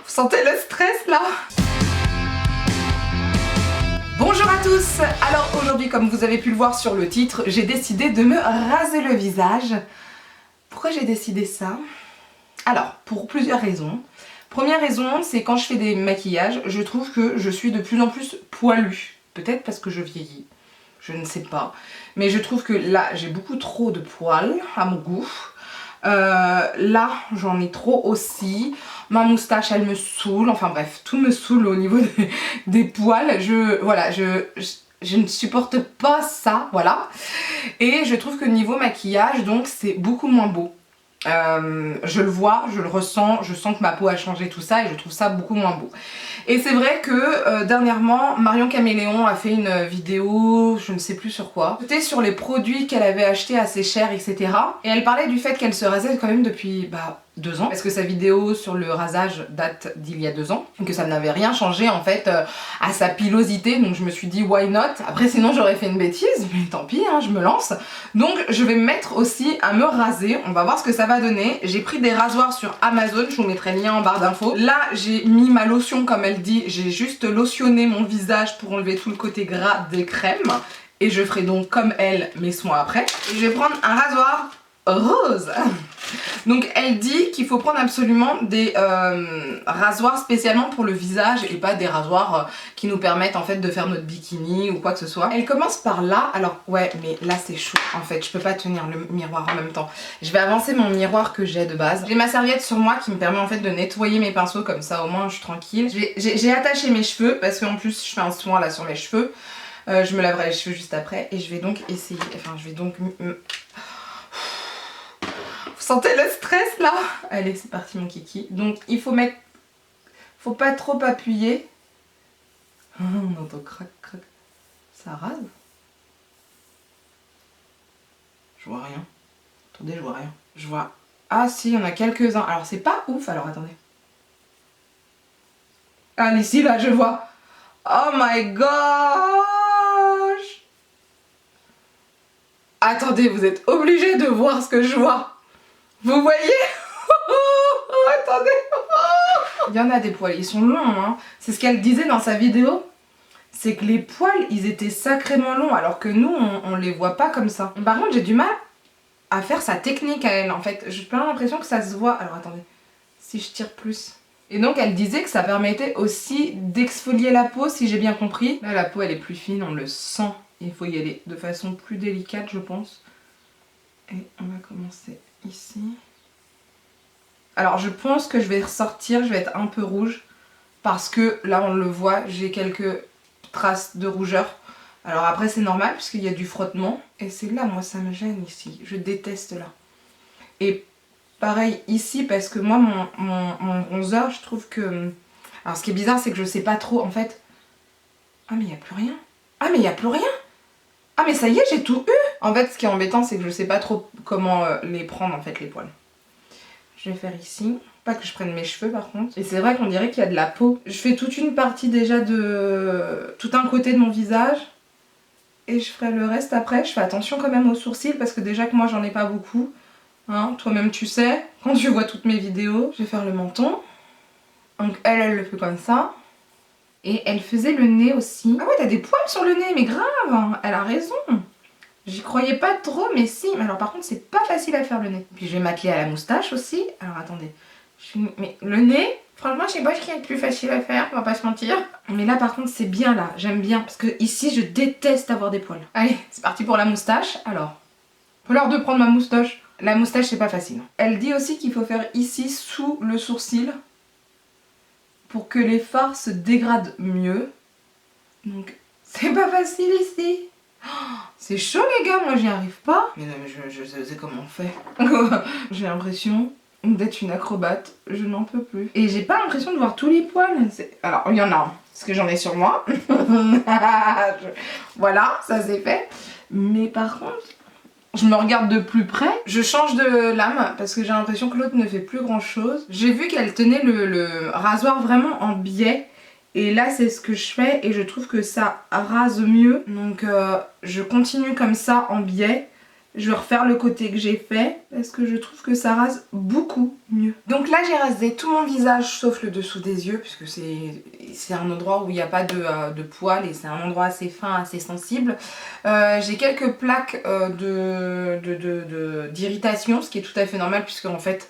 Vous sentez le stress là? Bonjour à tous. Alors aujourd'hui, comme vous avez pu le voir sur le titre, j'ai décidé de me raser le visage. Pourquoi j'ai décidé ça? Alors, pour plusieurs raisons. Première raison, c'est quand je fais des maquillages, je trouve que je suis de plus en plus poilue. Peut-être parce que je vieillis, je ne sais pas. Mais je trouve que là, j'ai beaucoup trop de poils à mon goût. Là, j'en ai trop aussi. Ma moustache, elle me saoule. Enfin bref, tout me saoule au niveau des poils. Je ne supporte pas ça, voilà. Et je trouve que niveau maquillage, donc, c'est beaucoup moins beau. Je le vois, je le ressens, je sens que ma peau a changé, tout ça, et je trouve ça beaucoup moins beau. Et c'est vrai que dernièrement, Marion Caméléon a fait une vidéo, je ne sais plus sur quoi. C'était sur les produits qu'elle avait achetés assez cher, etc. Et elle parlait du fait qu'elle se rasait quand même depuis 2 ans. Parce que sa vidéo sur le rasage date d'il y a 2 ans. Et que ça n'avait rien changé en fait à sa pilosité. Donc je me suis dit why not. Après sinon j'aurais fait une bêtise, mais tant pis, hein, je me lance. Donc je vais me mettre aussi à me raser. On va voir ce que ça va donner. J'ai pris des rasoirs sur Amazon, je vous mettrai le lien en barre d'infos. Là j'ai mis ma lotion comme elle dit. J'ai juste lotionné mon visage pour enlever tout le côté gras des crèmes. Et je ferai donc comme elle mes soins après. Et je vais prendre un rasoir rose. Donc elle dit qu'il faut prendre absolument des rasoirs spécialement pour le visage et pas des rasoirs qui nous permettent en fait de faire notre bikini ou quoi que ce soit. Elle commence par là, alors ouais mais là c'est chaud en fait, je peux pas tenir le miroir en même temps. Je vais avancer mon miroir que j'ai de base. J'ai ma serviette sur moi qui me permet en fait de nettoyer mes pinceaux comme ça au moins je suis tranquille. J'ai attaché mes cheveux parce qu'en plus je fais un soin là sur mes cheveux. Je me laverai les cheveux juste après et je vais donc essayer, enfin je vais donc... Vous sentez le stress là? Allez c'est parti mon kiki. Donc il faut mettre... Faut pas trop appuyer. On entend crac crac. Ça rase? Je vois rien. Attendez, je vois rien. Je vois... Ah si, il y en a quelques-uns. Alors c'est pas ouf, alors attendez. Ah ici là je vois. Oh my gosh! Attendez, vous êtes obligés de voir ce que je vois. Vous voyez? Attendez. Il y en a des poils, ils sont longs hein. C'est ce qu'elle disait dans sa vidéo. C'est que les poils, ils étaient sacrément longs alors que nous, on les voit pas comme ça. Par contre, j'ai du mal à faire sa technique à elle en fait. J'ai pas l'impression que ça se voit. Alors attendez, si je tire plus. Et donc elle disait que ça permettait aussi d'exfolier la peau si j'ai bien compris. Là la peau elle est plus fine, on le sent. Il faut y aller de façon plus délicate je pense. Et on va commencer ici. Alors je pense que je vais ressortir, je vais être un peu rouge. Parce que là on le voit, j'ai quelques traces de rougeur. Alors après c'est normal puisqu'il y a du frottement. Et c'est là, moi ça me gêne ici. Je déteste là. Et pareil ici parce que moi mon bronzer je trouve que... Alors ce qui est bizarre c'est que je sais pas trop en fait... Ah mais il n'y a plus rien. Ah mais il n'y a plus rien. Ah mais ça y est j'ai tout eu. En fait ce qui est embêtant c'est que je sais pas trop comment les prendre en fait les poils. Je vais faire ici. Pas que je prenne mes cheveux par contre. Et c'est vrai qu'on dirait qu'il y a de la peau. Je fais toute une partie déjà de... tout un côté de mon visage. Et je ferai le reste après. Je fais attention quand même aux sourcils parce que déjà que moi j'en ai pas beaucoup. Hein, toi-même tu sais, quand tu vois toutes mes vidéos. Je vais faire le menton. Donc elle le fait comme ça. Et elle faisait le nez aussi. Ah ouais, t'as des poils sur le nez, mais grave. Elle a raison. J'y croyais pas trop, mais si. Mais alors par contre, c'est pas facile à faire le nez. Puis je vais m'atteler à la moustache aussi. Alors attendez. Mais le nez, franchement, je sais pas ce qui est le plus facile à faire, on va pas se mentir. Mais là par contre, c'est bien là. J'aime bien. Parce que ici, je déteste avoir des poils. Allez, c'est parti pour la moustache. Alors, faut l'heure de prendre ma moustache. La moustache, c'est pas facile. Elle dit aussi qu'il faut faire ici, sous le sourcil. Pour que les fards se dégradent mieux. Donc, c'est pas facile ici. C'est chaud les gars, moi j'y arrive pas. Mais non mais je sais comment on fait. J'ai l'impression d'être une acrobate, je n'en peux plus. Et j'ai pas l'impression de voir tous les poils. Alors il y en a, parce que j'en ai sur moi. Voilà, ça c'est fait. Mais par contre, je me regarde de plus près. Je change de lame parce que j'ai l'impression que l'autre ne fait plus grand chose. J'ai vu qu'elle tenait le rasoir vraiment en biais. Et là c'est ce que je fais et je trouve que ça rase mieux. Donc je continue comme ça en biais. Je vais refaire le côté que j'ai fait parce que je trouve que ça rase beaucoup mieux. Donc là j'ai rasé tout mon visage sauf le dessous des yeux puisque c'est un endroit où il n'y a pas de poils et c'est un endroit assez fin, assez sensible. J'ai quelques plaques d'irritation, ce qui est tout à fait normal puisque en fait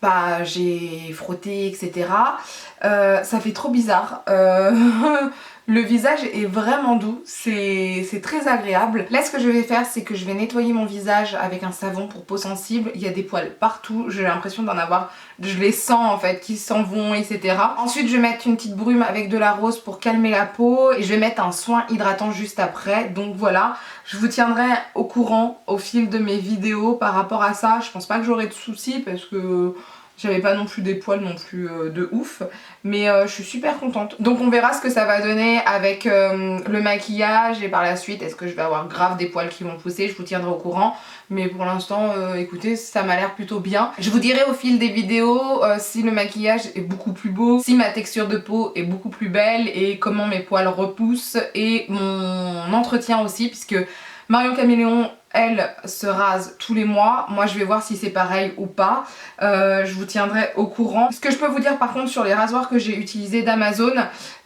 bah, j'ai frotté etc. Ça fait trop bizarre. Le visage est vraiment doux, c'est très agréable. Là ce que je vais faire c'est que je vais nettoyer mon visage avec un savon pour peau sensible. Il y a des poils partout, j'ai l'impression d'en avoir, je les sens en fait, qui s'en vont etc. Ensuite je vais mettre une petite brume avec de la rose pour calmer la peau et je vais mettre un soin hydratant juste après. Donc voilà, je vous tiendrai au courant au fil de mes vidéos par rapport à ça. Je pense pas que j'aurai de soucis parce que j'avais pas non plus des poils non plus de ouf, mais je suis super contente. Donc on verra ce que ça va donner avec le maquillage et par la suite est-ce que je vais avoir grave des poils qui vont pousser, je vous tiendrai au courant. Mais pour l'instant écoutez, ça m'a l'air plutôt bien. Je vous dirai au fil des vidéos si le maquillage est beaucoup plus beau, si ma texture de peau est beaucoup plus belle et comment mes poils repoussent et mon entretien aussi puisque Marion Caméléon elle se rase tous les mois. Moi je vais voir si c'est pareil ou pas. Je vous tiendrai au courant. Ce que je peux vous dire par contre sur les rasoirs que j'ai utilisés d'Amazon,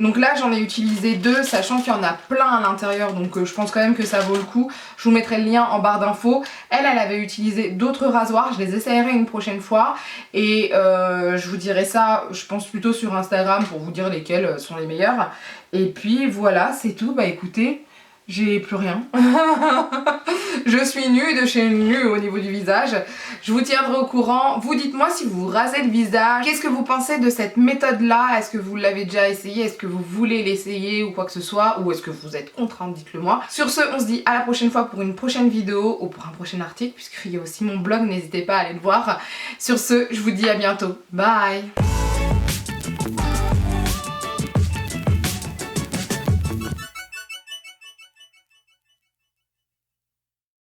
donc là j'en ai utilisé 2 sachant qu'il y en a plein à l'intérieur donc je pense quand même que ça vaut le coup. Je vous mettrai le lien en barre d'infos. Elle avait utilisé d'autres rasoirs, je les essayerai une prochaine fois et je vous dirai ça je pense plutôt sur Instagram pour vous dire lesquels sont les meilleurs. Et puis voilà c'est tout, bah écoutez j'ai plus rien. Je suis nue de chez nue au niveau du visage. Je vous tiendrai au courant. Vous dites-moi si vous rasez le visage. Qu'est-ce que vous pensez de cette méthode-là? Est-ce que vous l'avez déjà essayé? Est-ce que vous voulez l'essayer ou quoi que ce soit? Ou est-ce que vous êtes contrainte? Dites-le moi. Sur ce, on se dit à la prochaine fois pour une prochaine vidéo ou pour un prochain article puisqu'il y a aussi mon blog. N'hésitez pas à aller le voir. Sur ce, je vous dis à bientôt. Bye!